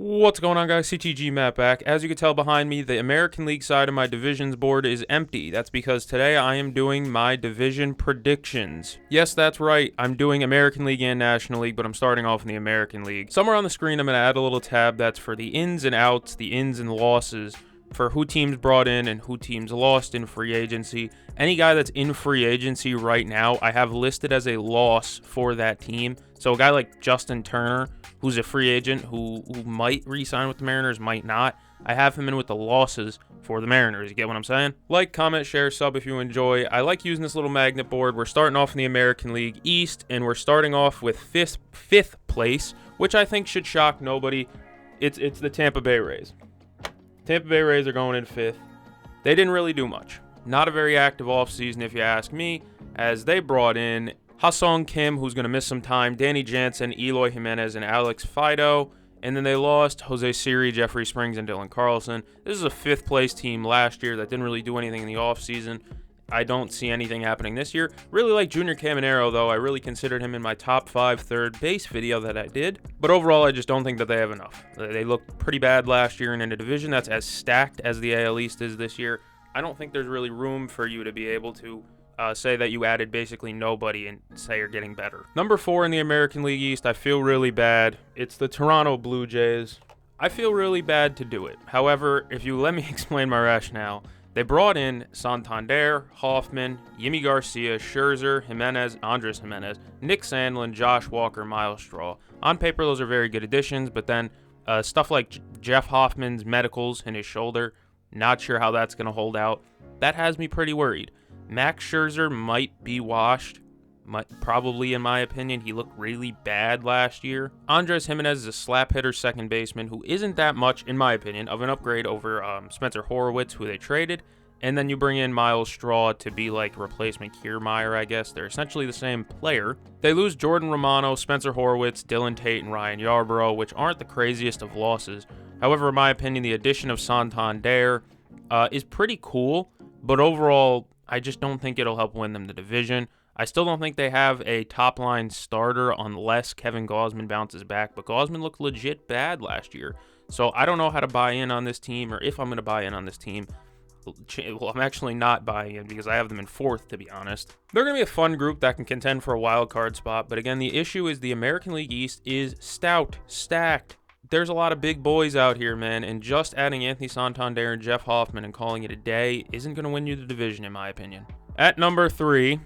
What's going on, guys? CTG Matt back. As you can tell behind me, the American League side of my divisions board is empty. That's because today I am doing my division predictions. Yes, that's right. I'm doing American League and National League, but I'm starting off in the American League. Somewhere on the screen, I'm going to add a little tab that's for the ins and outs, the ins and losses, for who teams brought in and who teams lost in free agency. Any guy that's in free agency right now, I have listed as a loss for that team. So a guy like Justin Turner, who's a free agent who might re-sign with the Mariners, might not. I have him in with the losses for the Mariners. You get what I'm saying? Like, comment, share, sub if you enjoy. I like using this little magnet board. We're starting off in the American League East, and we're starting off with fifth place, which I think should shock nobody. It's the Tampa Bay Rays. Tampa Bay Rays are going in fifth. They didn't really do much. Not a very active offseason, if you ask me, as they brought in Ha-Seong Kim, who's going to miss some time, Danny Jansen, Eloy Jimenez, and Alex Fido. And then they lost Jose Siri, Jeffrey Springs, and Dylan Carlson. This is a fifth-place team last year that didn't really do anything in the offseason. I don't see anything happening this year. Really like Junior Caminero, though. I really considered him in my top 5 third base video that I did. But overall, I just don't think that they have enough. They looked pretty bad last year, and in a division that's as stacked as the AL East is this year, I don't think there's really room for you to be able to say that you added basically nobody and say you're getting better. Number 4 in the American League East, I feel really bad. It's the Toronto Blue Jays. I feel really bad to do it. However, if you let me explain my rationale, they brought in Santander, Hoffman, Yimi Garcia, Scherzer, Jimenez, Andres Jimenez, Nick Sandlin, Josh Walker, Miles Straw. On paper, those are very good additions, but then stuff like Jeff Hoffman's medicals in his shoulder, not sure how that's going to hold out. That has me pretty worried. Max Scherzer might be washed. Probably, in my opinion. He looked really bad last year. Andres Jimenez is a slap hitter second baseman who isn't that much, in my opinion, of an upgrade over Spencer Horwitz, who they traded. And then you bring in Miles Straw to be like replacement Kiermaier, I guess. They're essentially the same player. They lose Jordan Romano, Spencer Horwitz, Dylan Tate, and Ryan Yarbrough, which aren't the craziest of losses. However, in my opinion, the addition of Santander is pretty cool. But overall, I just don't think it'll help win them the division. I still don't think they have a top-line starter unless Kevin Gausman bounces back, but Gausman looked legit bad last year. So I don't know how to buy in on this team, or if I'm going to buy in on this team. Well, I'm actually not buying in because I have them in 4th, to be honest. They're going to be a fun group that can contend for a wild card spot, but again, the issue is the American League East is stacked. There's a lot of big boys out here, man, and just adding Anthony Santander and Jeff Hoffman and calling it a day isn't going to win you the division, in my opinion. At number 3,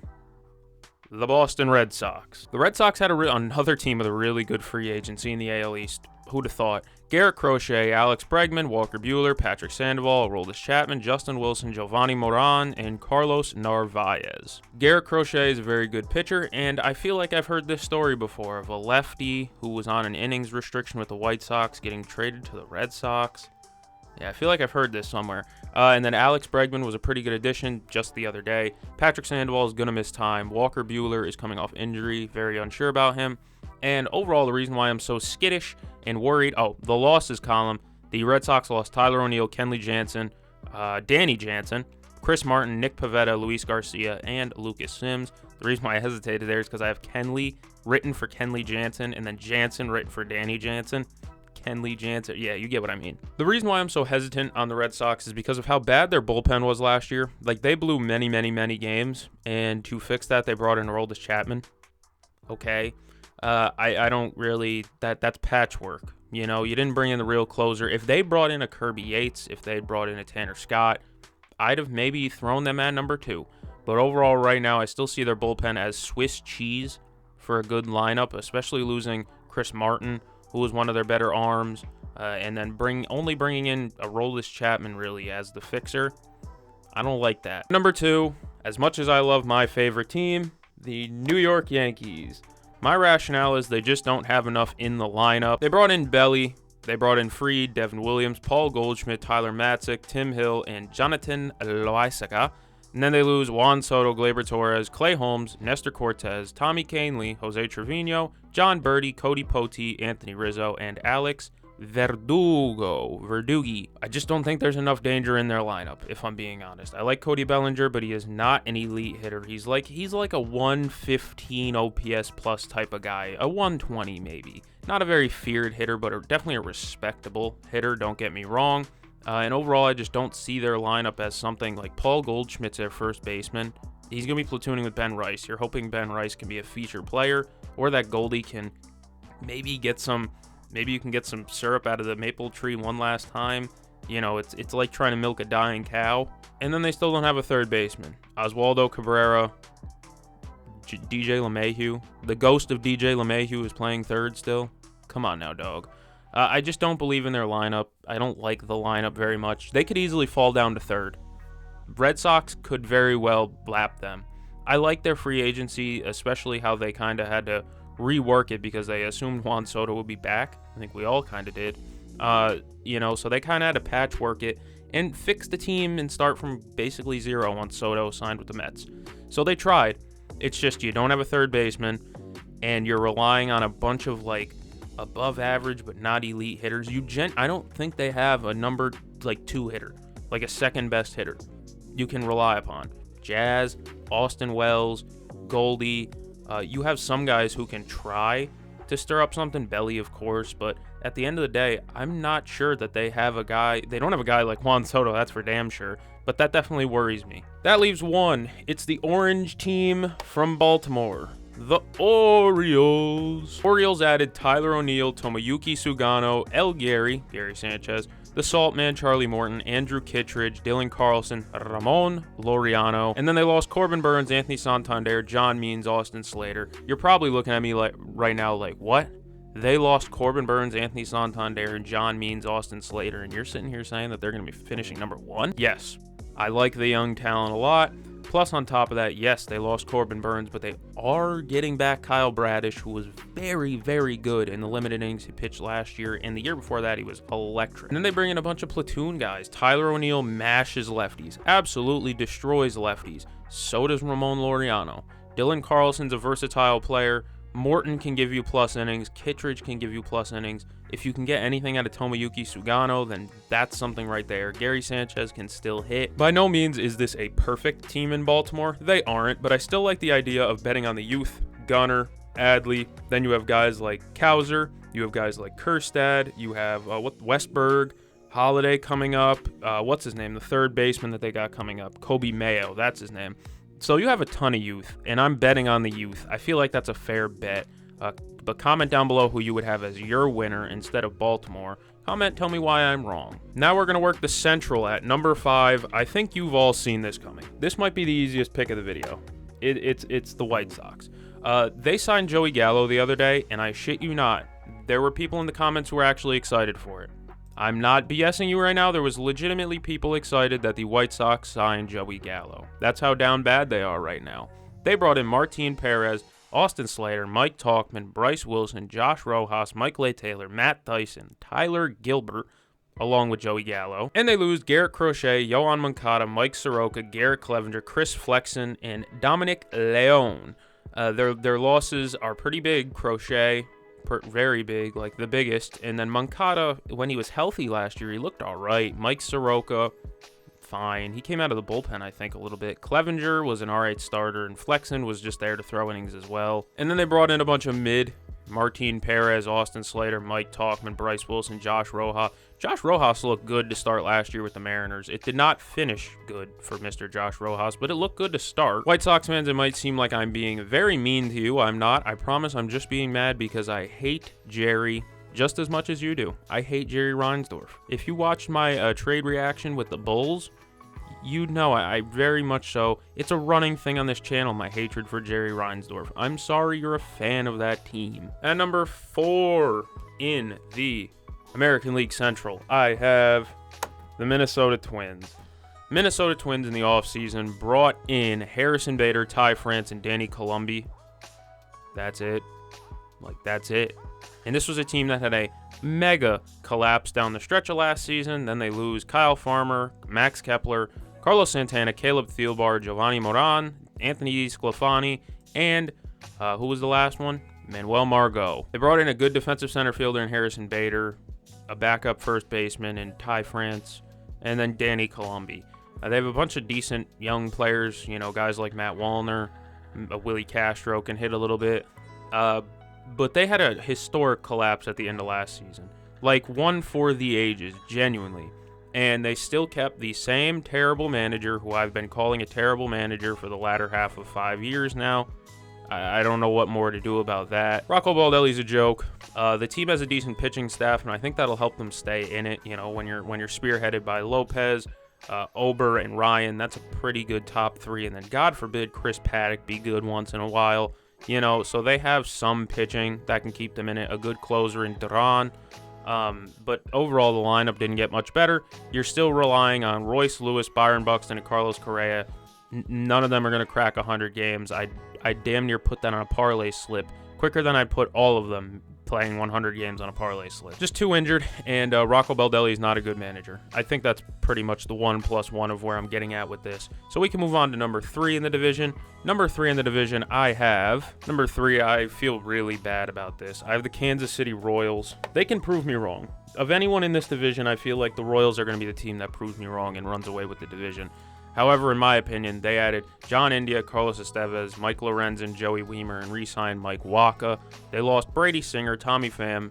the Boston Red Sox. The Red Sox had another team with a really good free agency in the AL East. Who'd have thought? Garrett Crochet, Alex Bregman, Walker Buehler, Patrick Sandoval, Aroldis Chapman, Justin Wilson, Giovanni Moran, and Carlos Narvaez. Garrett Crochet is a very good pitcher, and I feel like I've heard this story before of a lefty who was on an innings restriction with the White Sox getting traded to the Red Sox. Yeah, I feel like I've heard this somewhere. And then Alex Bregman was a pretty good addition just the other day. Patrick Sandoval is going to miss time. Walker Buehler is coming off injury. Very unsure about him. And overall, the reason why I'm so skittish and worried, the losses column, the Red Sox lost Tyler O'Neill, Kenley Jansen, Danny Jansen, Chris Martin, Nick Pivetta, Luis Garcia, and Lucas Sims. The reason why I hesitated there is because I have Kenley written for Kenley Jansen and then Jansen written for Danny Jansen. Kenley Jansen. Yeah, you get what I mean. The reason why I'm so hesitant on the Red Sox is because of how bad their bullpen was last year. Like, they blew many games, and to fix that, they brought in Aroldis Chapman. Okay. I don't really, that's patchwork. You know, you didn't bring in the real closer. If they brought in a Kirby Yates, if they brought in a Tanner Scott, I'd have maybe thrown them at number 2. But overall, right now, I still see their bullpen as Swiss cheese for a good lineup, especially losing Chris Martin, who was one of their better arms, and then only bringing in Aroldis Chapman really as the fixer. I don't like that. Number 2, as much as I love my favorite team, the New York Yankees. My rationale is they just don't have enough in the lineup. They brought in Belly, they brought in Fried, Devin Williams, Paul Goldschmidt, Tyler Matzik, Tim Hill, and Jonathan Loaizaga. And then they lose Juan Soto, Gleyber Torres, Clay Holmes, Nestor Cortez, Tommy Kahnle, Jose Trevino, John Birdie, Cody Pote, Anthony Rizzo, and Alex Verdugi. I just don't think there's enough danger in their lineup, if I'm being honest. I like Cody Bellinger, but he is not an elite hitter. He's like a 115 OPS plus type of guy, a 120 maybe. Not a very feared hitter, but definitely a respectable hitter, don't get me wrong. And overall, I just don't see their lineup as something like Paul Goldschmidt's their first baseman. He's going to be platooning with Ben Rice. You're hoping Ben Rice can be a featured player, or that Goldie can maybe get some, maybe you can get some syrup out of the maple tree one last time. You know, it's like trying to milk a dying cow. And then they still don't have a third baseman. Oswaldo Cabrera, DJ LeMahieu. The ghost of DJ LeMahieu is playing third still. Come on now, dog. I just don't believe in their lineup. I don't like the lineup very much. They could easily fall down to third. Red Sox could very well lap them. I like their free agency, especially how they kind of had to rework it because they assumed Juan Soto would be back. I think we all kind of did. You know, so they kind of had to patchwork it and fix the team and start from basically zero once Soto signed with the Mets. So they tried. It's just you don't have a third baseman, and you're relying on a bunch of like above average but not elite hitters. I don't think they have a number like 2 hitter, like a second best hitter you can rely upon. Jazz, Austin Wells, Goldie. You have some guys who can try to stir up something. Belly, of course, but at the end of the day, I'm not sure that they have a guy. They don't have a guy like Juan Soto, that's for damn sure. But that definitely worries me. That leaves one. It's the orange team from Baltimore. The Orioles. Orioles added Tyler O'Neill, Tomoyuki Sugano, Gary Sanchez, the Salt Man, Charlie Morton, Andrew Kittredge, Dylan Carlson, Ramon Laureano, and then they lost Corbin Burns, Anthony Santander, John Means, Austin Slater. You're probably looking at me like right now like, what? They lost Corbin Burns, Anthony Santander, and John Means, Austin Slater, and you're sitting here saying that they're going to be finishing number 1? Yes, I like the young talent a lot. Plus, on top of that, yes, they lost Corbin Burns, but they are getting back Kyle Bradish, who was very, very good in the limited innings he pitched last year, and the year before that, he was electric. And then they bring in a bunch of platoon guys. Tyler O'Neill mashes lefties, absolutely destroys lefties. So does Ramon Laureano. Dylan Carlson's a versatile player. Morton can give you plus innings. Kittredge can give you plus innings. If you can get anything out of Tomoyuki Sugano, then that's something right there. Gary Sanchez can still hit. By no means is this a perfect team in Baltimore. They aren't, but I still like the idea of betting on the youth. Gunnar, Adley. Then you have guys like Kauser. You have guys like Kjerstad. You have Westberg, Holiday coming up. What's his name? The third baseman that they got coming up. Kobe Mayo. That's his name. So you have a ton of youth, and I'm betting on the youth. I feel like that's a fair bet. But comment down below who you would have as your winner instead of Baltimore. Comment, tell me why I'm wrong. Now we're going to work the Central at number 5. I think you've all seen this coming. This might be the easiest pick of the video. It's the White Sox. They signed Joey Gallo the other day, and I shit you not, there were people in the comments who were actually excited for it. I'm not BSing you right now. There was legitimately people excited that the White Sox signed Joey Gallo. That's how down bad they are right now. They brought in Martin Perez, Austin Slater, Mike Tauchman, Bryce Wilson, Josh Rojas, Mike Lay Taylor, Matt Dyson, Tyler Gilbert, along with Joey Gallo. And they lose Garrett Crochet, Yohan Moncada, Mike Soroka, Garrett Clevenger, Chris Flexen, and Dominic Leone. Their losses are pretty big. Crochet, very big, like the biggest. And then Moncada, when he was healthy last year, he looked all right. Mike Soroka, fine. He came out of the bullpen, I think, a little bit. Clevenger was an all right starter, and Flexen was just there to throw innings as well. And then they brought in a bunch of mid. Martin Perez, Austin Slater, Mike Tauchman, Bryce Wilson, Josh Rojas. Josh Rojas looked good to start last year with the Mariners. It did not finish good for Mr. Josh Rojas, but it looked good to start. White Sox fans, it might seem like I'm being very mean to you. I'm not. I promise I'm just being mad because I hate Jerry just as much as you do. I hate Jerry Reinsdorf. If you watched my trade reaction with the Bulls, you know I very much so. It's a running thing on this channel, my hatred for Jerry Reinsdorf. I'm sorry you're a fan of that team. At number 4 in the American League Central, I have the Minnesota Twins. Minnesota Twins in the offseason brought in Harrison Bader, Ty France, and Danny Colombi. That's it. That's it. And this was a team that had a mega collapse down the stretch of last season. Then they lose Kyle Farmer, Max Kepler, Carlos Santana, Caleb Thielbar, Giovanni Moran, Anthony Sclafani, and who was the last one? Manuel Margot. They brought in a good defensive center fielder in Harrison Bader, a backup first baseman in Ty France, and then Danny Colombi. They have a bunch of decent young players, you know, guys like Matt Wallner, Willie Castro can hit a little bit. but they had a historic collapse at the end of last season. Like, one for the ages, genuinely. And they still kept the same terrible manager, who I've been calling a terrible manager for the latter half of 5 years now. I don't know what more to do about that. Rocco Baldelli's a joke. The team has a decent pitching staff, and I think that'll help them stay in it. You know, when you're spearheaded by Lopez, Ober, and Ryan, that's a pretty good top three. And then, God forbid, Chris Paddock be good once in a while. You know, so they have some pitching that can keep them in it. A good closer in Duran. But overall, the lineup didn't get much better. You're still relying on Royce Lewis, Byron Buxton, and Carlos Correa. None of them are going to crack 100 games. I damn near put that on a parlay slip quicker than I'd put all of them playing 100 games on a parlay slip. Just too injured, and Rocco Baldelli is not a good manager. I think that's pretty much the 1+1 of where I'm getting at with this. So we can move on to number 3 in the division. Number 3 in the division, I feel really bad about this. I have the Kansas City Royals. They can prove me wrong. Of anyone in this division, I feel like the Royals are going to be the team that proves me wrong and runs away with the division. However, in my opinion, they added John India, Carlos Estevez, Mike Lorenzen, Joey Wiemer, and re-signed Mike Wacha. They lost Brady Singer, Tommy Pham,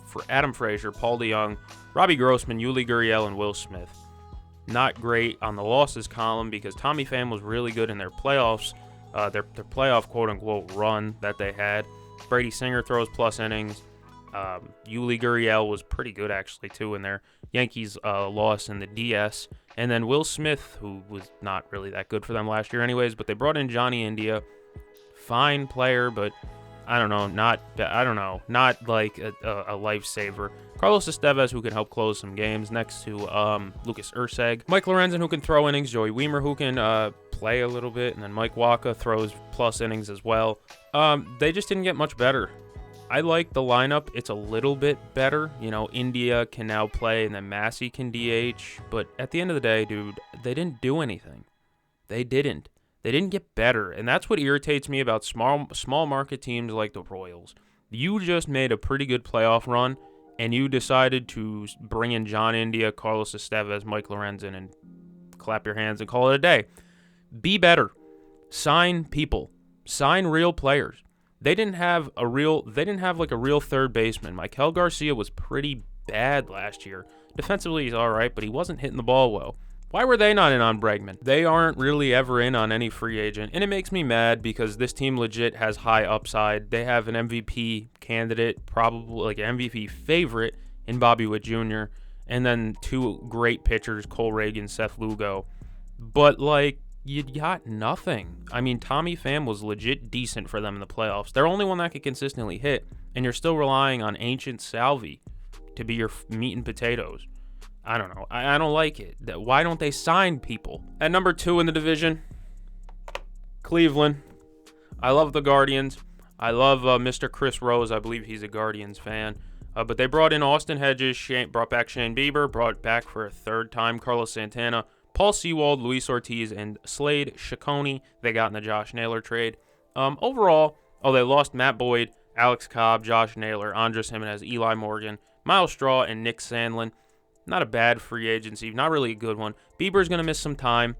for Adam Frazier, Paul DeJong, Robbie Grossman, Yuli Gurriel, and Will Smith. Not great on the losses column because Tommy Pham was really good in their playoffs, their playoff quote-unquote run that they had. Brady Singer throws plus innings. Yuli Gurriel was pretty good actually too in their Yankees loss in the DS. And then Will Smith, who was not really that good for them last year anyways, but they brought in Johnny India. Fine player, but I don't know, not like a lifesaver. Carlos Estevez, who can help close some games next to Lucas Erceg. Mike Lorenzen, who can throw innings. Joey Wiemer, who can play a little bit. And then Mike Wacha throws plus innings as well. They just didn't get much better. I like the lineup. It's a little bit better. You know, India can now play, and then Massey can DH. But at the end of the day, dude, they didn't do anything. They didn't. They didn't get better. And that's what irritates me about small market teams like the Royals. You just made a pretty good playoff run, and you decided to bring in John India, Carlos Estevez, Mike Lorenzen, and clap your hands and call it a day. Be better. Sign people. Sign real players. They didn't have like a real third baseman. Maikel Garcia was pretty bad last year. Defensively, he's all right, but he wasn't hitting the ball well. Why were they not in on Bregman? They aren't really ever in on any free agent, and it makes me mad because this team legit has high upside. They have an MVP candidate, probably like an MVP favorite in Bobby Witt Jr., and then two great pitchers, Cole Reagan, Seth Lugo. But like, you got nothing. I mean, Tommy Pham was legit decent for them in the playoffs. They're only one that could consistently hit, and you're still relying on Ancient Salvi to be your meat and potatoes. I don't know. I don't like it. Why don't they sign people? At number 2 in the division, Cleveland. I love the Guardians. I love Mr. Chris Rose. I believe he's a Guardians fan. But they brought in Austin Hedges, brought back Shane Bieber, brought back for a third time Carlos Santana, Paul Sewald, Luis Ortiz, and Slade Ciccone. They got in the Josh Naylor trade. Overall, they lost Matt Boyd, Alex Cobb, Josh Naylor, Andres Jimenez, Eli Morgan, Miles Straw, and Nick Sandlin. Not a bad free agency. Not really a good one. Bieber's going to miss some time.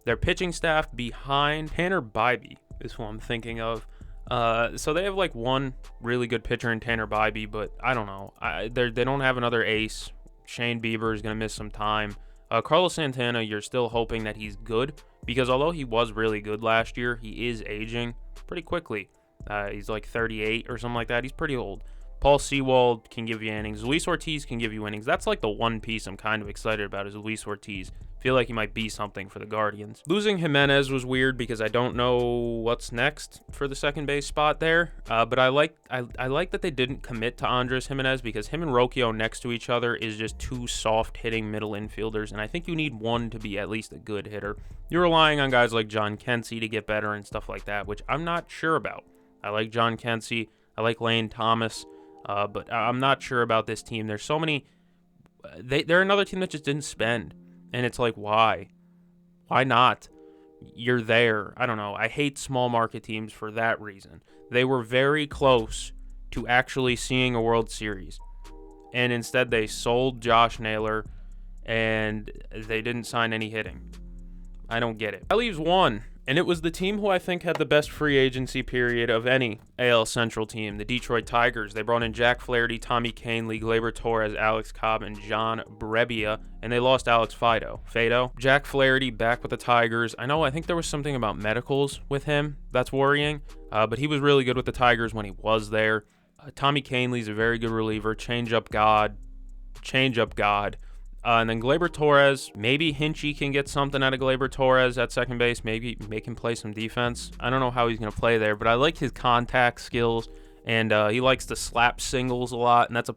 Their pitching staff behind Tanner Bybee is who I'm thinking of. So they have like one really good pitcher in Tanner Bybee, but I don't know. They don't have another ace. Shane Bieber is going to miss some time. Carlos Santana, you're still hoping that he's good because although he was really good last year, he is aging pretty quickly. He's like 38 or something like that. He's pretty old. Paul Sewald can give you innings. Luis Ortiz can give you innings. That's like the one piece I'm kind of excited about is Luis Ortiz. Feel like he might be something for the Guardians. Losing Jimenez was weird because I don't know what's next for the second base spot there. But I like that they didn't commit to Andres Jimenez because him and Rocchio next to each other is just two soft-hitting middle infielders, and I think you need one to be at least a good hitter. You're relying on guys like John Kensey to get better and stuff like that, which I'm not sure about. I like John Kensey. I like Lane Thomas. But I'm not sure about this team. There's so many. They're another team that just didn't spend. And it's like, why? Why not? You're there. I don't know. I hate small market teams for that reason. They were very close to actually seeing a World Series. And instead they sold Josh Naylor and they didn't sign any hitting. I don't get it. That leaves one. And it was the team who I think had the best free agency period of any AL Central team, the Detroit Tigers. They brought in Jack Flaherty, Tommy Kahnle, Gleyber Torres, Alex Cobb, and John Brebbia, and they lost Alex Fado. Jack Flaherty back with the Tigers. I think there was something about medicals with him that's worrying, but he was really good with the Tigers when he was there. Tommy Kahnle's a very good reliever, changeup god. And then Gleyber Torres, maybe Hinchey can get something out of Gleyber Torres at second base, maybe make him play some defense. I don't know how he's going to play there, but I like his contact skills, and he likes to slap singles a lot, and that's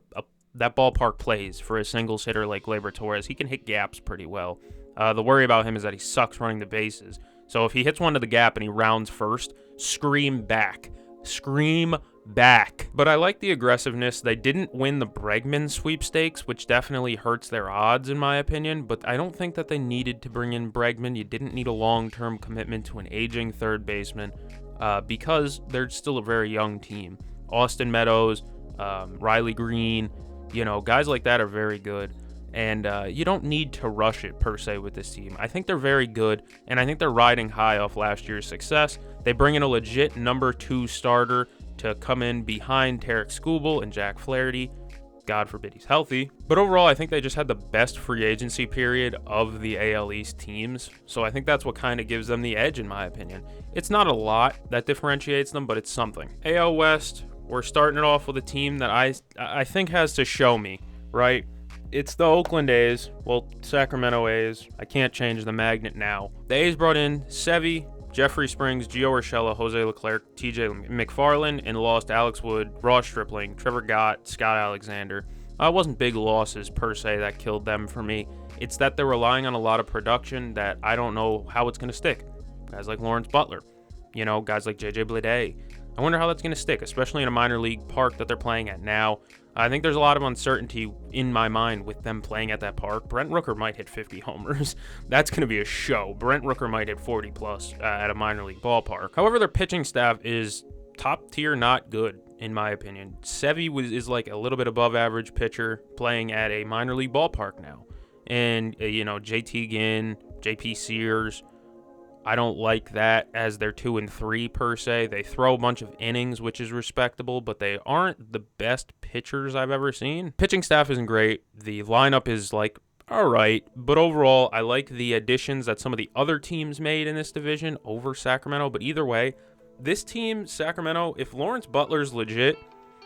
that ballpark plays for a singles hitter like Gleyber Torres. He can hit gaps pretty well. The worry about him is that he sucks running the bases. So if he hits one to the gap and he rounds first, scream back. Scream back. But I like the aggressiveness. They didn't win the Bregman sweepstakes, which definitely hurts their odds in my opinion, but I don't think that they needed to bring in Bregman. You didn't need a long-term commitment to an aging third baseman because they're still a very young team. Austin Meadows, Riley Green, guys like that are very good. And you don't need to rush it, per se, with this team. I think they're very good, and I think they're riding high off last year's success. They bring in a legit number 2 starter to come in behind Tarek Skubal and Jack Flaherty. God forbid he's healthy. But overall, I think they just had the best free agency period of the AL East teams. So I think that's what kind of gives them the edge, in my opinion. It's not a lot that differentiates them, but it's something. AL West, we're starting it off with a team that I think has to show me, right? It's the Oakland A's, Sacramento A's. I can't change the magnet now. The A's brought in Sevy, Jeffrey Springs, Gio Urshela, Jose Leclerc, TJ McFarland, and lost Alex Wood, Ross Stripling, Trevor Gott, Scott Alexander. It wasn't big losses per se that killed them for me. It's that they're relying on a lot of production that I don't know how it's going to stick. Guys like Lawrence Butler, guys like JJ Bleday. I wonder how that's going to stick, especially in a minor league park that they're playing at now. I think there's a lot of uncertainty in my mind with them playing at that park. Brent Rooker might hit 50 homers. That's going to be a show. Brent Rooker might hit 40 plus at a minor league ballpark. However, their pitching staff is top tier, not good, in my opinion. Sevy is like a little bit above average pitcher playing at a minor league ballpark now. And, JT Ginn, JP Sears, I don't like that as their 2 and 3 per se. They throw a bunch of innings, which is respectable, but they aren't the best pitchers I've ever seen. Pitching staff isn't great. The lineup is all right, but overall, I like the additions that some of the other teams made in this division over Sacramento. But either way, this team, Sacramento, if Lawrence Butler's legit,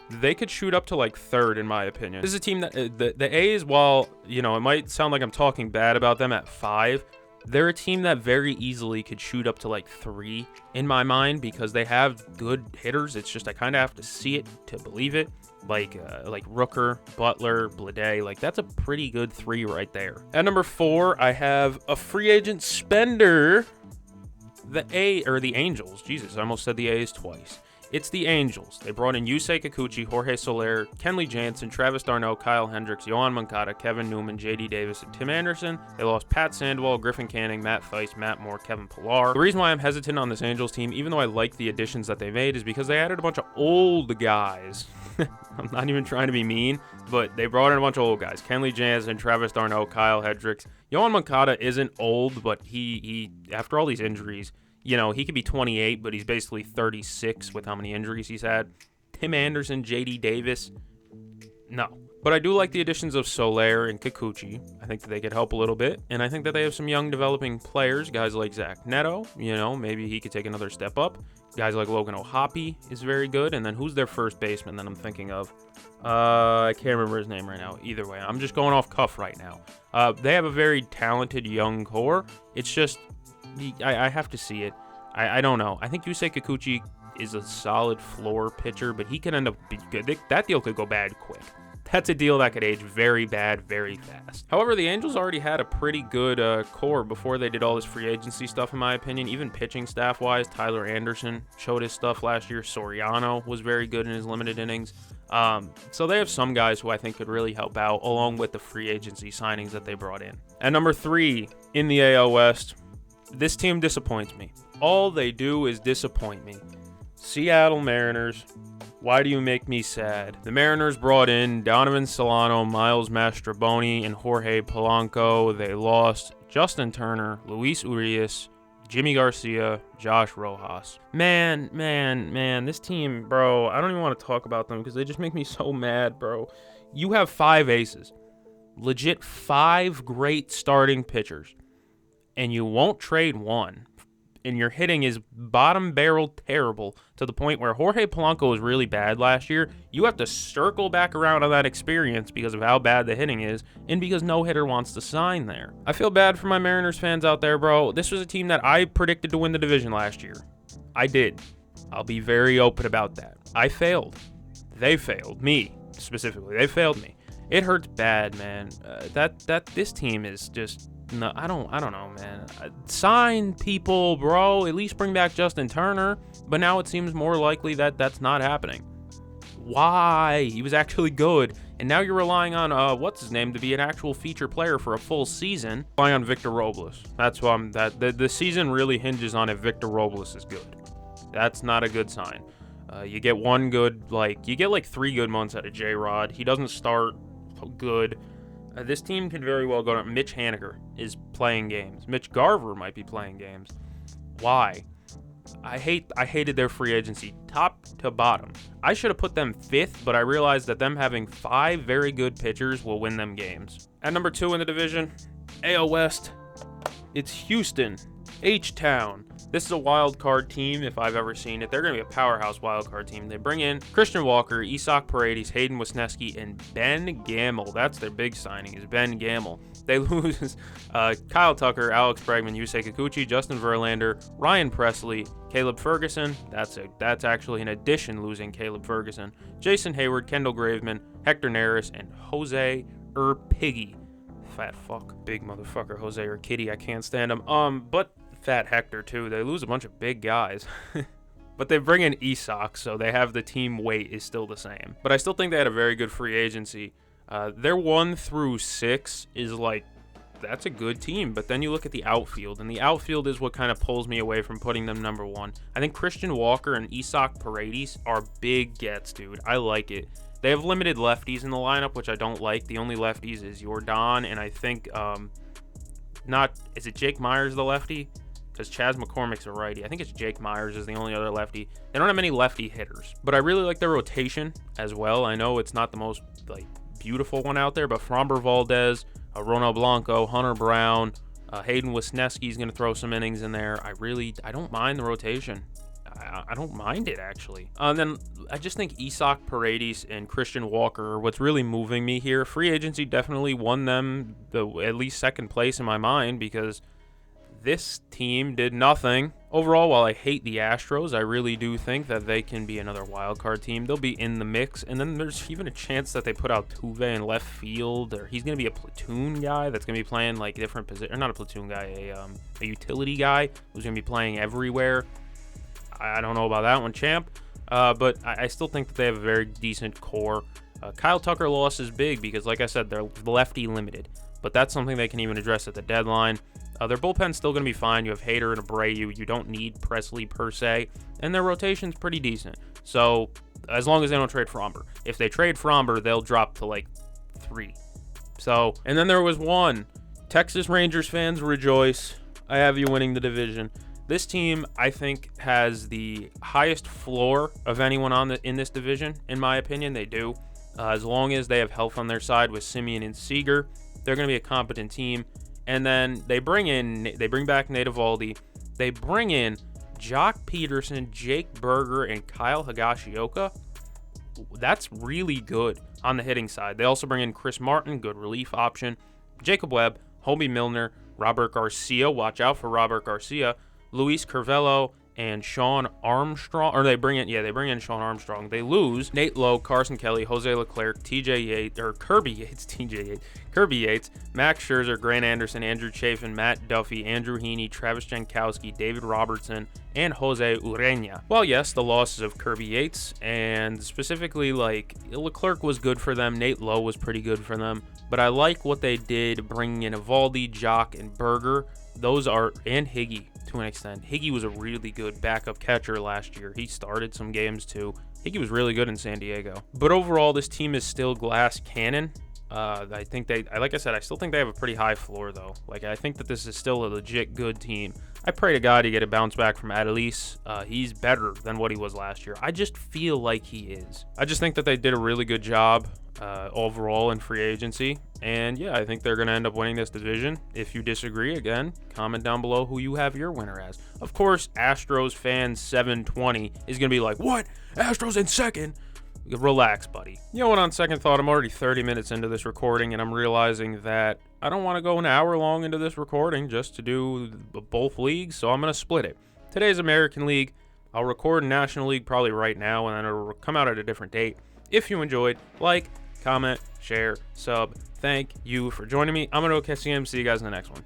they could shoot up to third, in my opinion. This is a team that the A's, while it might sound like I'm talking bad about them at 5, they're a team that very easily could shoot up to 3 in my mind because they have good hitters. It's just I kind of have to see it to believe it. Like Rooker, Butler, Bleday. That's a pretty good 3 right there. At number 4, I have a free agent spender. The Angels. Jesus, I almost said the A's twice. It's the Angels. They brought in Yusei Kikuchi, Jorge Soler, Kenley Jansen, Travis d'Arnaud, Kyle Hendricks, Yohan Moncada, Kevin Newman, J.D. Davis, and Tim Anderson. They lost Pat Sandoval, Griffin Canning, Matt Thaiss, Matt Moore, Kevin Pillar. The reason why I'm hesitant on this Angels team, even though I like the additions that they made, is because they added a bunch of old guys. I'm not even trying to be mean, but they brought in a bunch of old guys. Kenley Jansen, Travis d'Arnaud, Kyle Hendricks. Yohan Moncada isn't old, but he after all these injuries, he could be 28, but he's basically 36 with how many injuries he's had. Tim Anderson, J.D. Davis, no. But I do like the additions of Soler and Kikuchi. I think that they could help a little bit, and I think that they have some young developing players, guys like Zach Neto, maybe he could take another step up. Guys like Logan O'Hoppe is very good, and then who's their first baseman that I'm thinking of? I can't remember his name right now. Either way, I'm just going off cuff right now. They have a very talented young core. It's just I have to see it. I don't know. I think Yusei Kikuchi is a solid floor pitcher, but he could end up being good. That deal could go bad quick. That's a deal that could age very bad very fast. However, the Angels already had a pretty good core before they did all this free agency stuff, in my opinion. Even pitching staff-wise, Tyler Anderson showed his stuff last year. Soriano was very good in his limited innings. So they have some guys who I think could really help out, along with the free agency signings that they brought in. At number 3 in the AL West, this team disappoints me. All they do is disappoint me. Seattle Mariners. Why do you make me sad? The Mariners brought in Donovan Solano, Miles Mastrobuoni, and Jorge Polanco. They lost Justin Turner, Luis Urias, Jimmy Garcia, Josh Rojas. Man, this team, bro, I don't even want to talk about them because they just make me so mad, bro. You have 5 aces. Legit 5 great starting pitchers. And you won't trade one. And your hitting is bottom barrel terrible to the point where Jorge Polanco was really bad last year. You have to circle back around on that experience because of how bad the hitting is and because no hitter wants to sign there. I feel bad for my Mariners fans out there, bro. This was a team that I predicted to win the division last year. I did. I'll be very open about that. I failed. They failed. Me, specifically. They failed me. It hurts bad, man. This team is just... No, I don't know, man. Sign people, bro. At least bring back Justin Turner. But now it seems more likely that that's not happening. Why? He was actually good. And now you're relying on, what's his name, to be an actual feature player for a full season. Relying on Victor Robles. That's why the season really hinges on if Victor Robles is good. That's not a good sign. You get one good, you get 3 good months out of J-Rod. He doesn't start good. This team could very well go to Mitch Haniger is playing games. Mitch Garver might be playing games. Why? I hated their free agency top to bottom. I should have put them 5th, but I realized that them having 5 very good pitchers will win them games. At number 2 in the division, AL West, it's Houston, H-Town. This is a wild card team if I've ever seen it. They're going to be a powerhouse wild card team. They bring in Christian Walker, Isaac Paredes, Hayden Wesneski, and Ben Gamel. That's their big signing, is Ben Gamel. They lose Kyle Tucker, Alex Bregman, Yusei Kikuchi, Justin Verlander, Ryan Presley, Caleb Ferguson. That's actually an addition, losing Caleb Ferguson. Jason Hayward, Kendall Graveman, Hector Neris, and Jose Urpiggy. Fat fuck. Big motherfucker, Jose Urquidy. I can't stand him. But Fat Hector too. They lose a bunch of big guys. But they bring in Isak, so they have the team weight is still the same. But I still think they had a very good free agency. Their 1 through 6 is that's a good team. But then you look at the outfield, and the outfield is what kind of pulls me away from putting them number 1. I think Christian Walker and Isaac Paredes are big gets, dude. I like it. They have limited lefties in the lineup, which I don't like. The only lefties is Jordan, and I think, is it Jake Myers the lefty? Because Chas McCormick's a righty. I think it's Jake Myers is the only other lefty. They don't have many lefty hitters. But I really like their rotation as well. I know it's not the most beautiful one out there, but Framber Valdez, Ronald Blanco, Hunter Brown, Hayden Wesneski is going to throw some innings in there. I don't mind the rotation. I don't mind it, actually. Then I just think Isaac Paredes and Christian Walker are what's really moving me here. Free agency definitely won them at least 2nd place in my mind because this team did nothing. Overall, while I hate the Astros, I really do think that they can be another wild card team. They'll be in the mix, and then there's even a chance that they put out Tuve in left field, or he's going to be a platoon guy that's going to be playing different position, or not a platoon guy, a utility guy who's going to be playing everywhere. I don't know about that one, champ, but I still think that they have a very decent core. Kyle Tucker loss is big because, like I said, they're lefty limited, but that's something they can even address at the deadline. Their bullpen's still going to be fine. You have Hader and Abreu. You don't need Presley per se, and their rotation's pretty decent. So as long as they don't trade Framber. If they trade Framber, they'll drop to 3. So, and then there was one. Texas Rangers fans rejoice. I have you winning the division. This team, I think, has the highest floor of anyone in this division, in my opinion. They do. As long as they have health on their side with Simeon and Seager, they're going to be a competent team. And then they bring back Nate Eovaldi. They bring in Jock Peterson, Jake Berger, and Kyle Higashioka. That's really good on the hitting side. They also bring in Chris Martin, good relief option. Jacob Webb, Hobie Milner, Robert Garcia. Watch out for Robert Garcia. Luis Curvelo and Sean Armstrong, or they bring in Sean Armstrong. They lose Nate Lowe, Carson Kelly, Jose Leclerc, Kirby Yates, Max Scherzer, Grant Anderson, Andrew Chafin, Matt Duffy, Andrew Heaney, Travis Jankowski, David Robertson, and Jose Urena. Well, yes, the losses of Kirby Yates, and specifically Leclerc was good for them. Nate Lowe was pretty good for them, but I like what they did bringing in Eovaldi, Jock, and Berger. And Higgy to an extent. Higgy was a really good backup catcher last year. He started some games too. Higgy was really good in San Diego. But overall, this team is still glass cannon. I think like I said, I still think they have a pretty high floor though. Like I think that this is still a legit good team. I pray to God he get a bounce back from Adelise. He's better than what he was last year. I just feel like he is. I just think that they did a really good job overall in free agency. And yeah, I think they're going to end up winning this division. If you disagree, again, comment down below who you have your winner as. Of course, Astros fan 720 is going to be like, what? Astros in second? Relax, buddy. You know what, on second thought, I'm already 30 minutes into this recording, and I'm realizing that I don't want to go an hour long into this recording just to do both leagues, so I'm going to split it. Today's American League. I'll record National League probably right now, and then it'll come out at a different date. If you enjoyed, like, comment, share, sub. Thank you for joining me. I'm going to go catch the MC. See you guys in the next one.